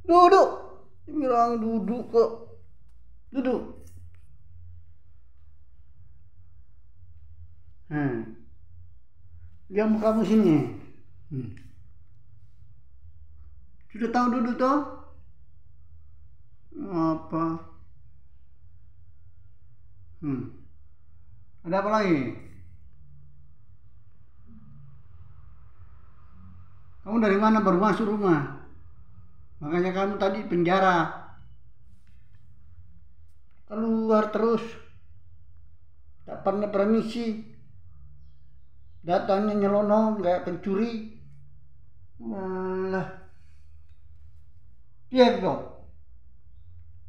Duduk. Bilang duduk kok. Duduk. Diam kamu sini. Sudah tahu duduk toh? Apa? Ada apa lagi? Kamu dari mana baru masuk rumah? Makanya kamu tadi penjara. Keluar terus. Tak pernah permisi. Datangnya nyelonong kayak pencuri. Malah. Iya dong.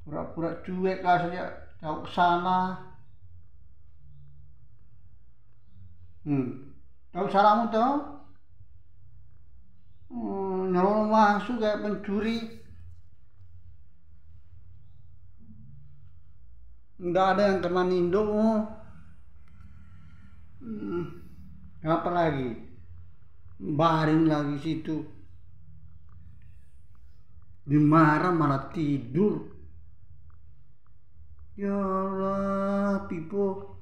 Pura-pura cuek lah saja. Tahu salah. Tahu salahmu toh? Nyelonong masuk kayak pencuri. Nggak ada yang teman Indomu. Apa lagi? Baring lagi situ. Dimarah malah tidur. Ya Allah, Pipo.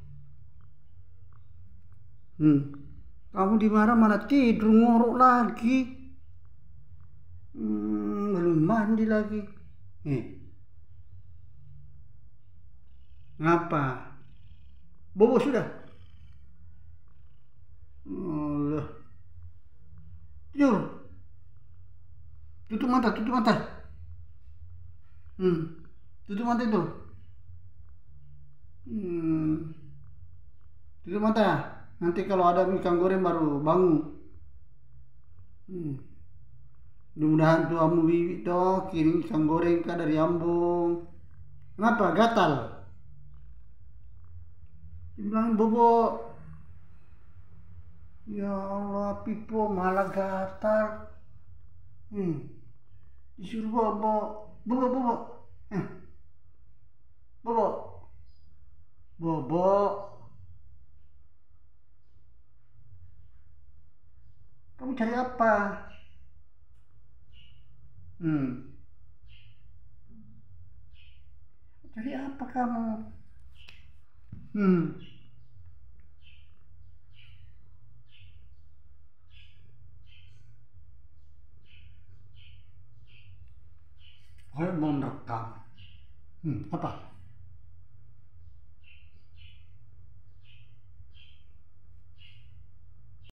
Kamu dimarah malah tidur, ngorok lagi. Belum mandi lagi. Ngapa? Bobo sudah? Allah. Tidur. Tutup mata, tutup mata. Tutup mata itu. Tutup mata. Nanti kalau ada ikan goreng baru bangun. Mudah-mudahan tuamu Wiwi toh kirim ikan goreng kah dari Ambung. Kenapa? Gatal? Dibilang bobo. Ya Allah, Pipo malah gatal. Disuruh bobo. Bobo. Bobo. Bobo. Kamu cari apa? Cari apa kamu? Saya mau merekam. Apa?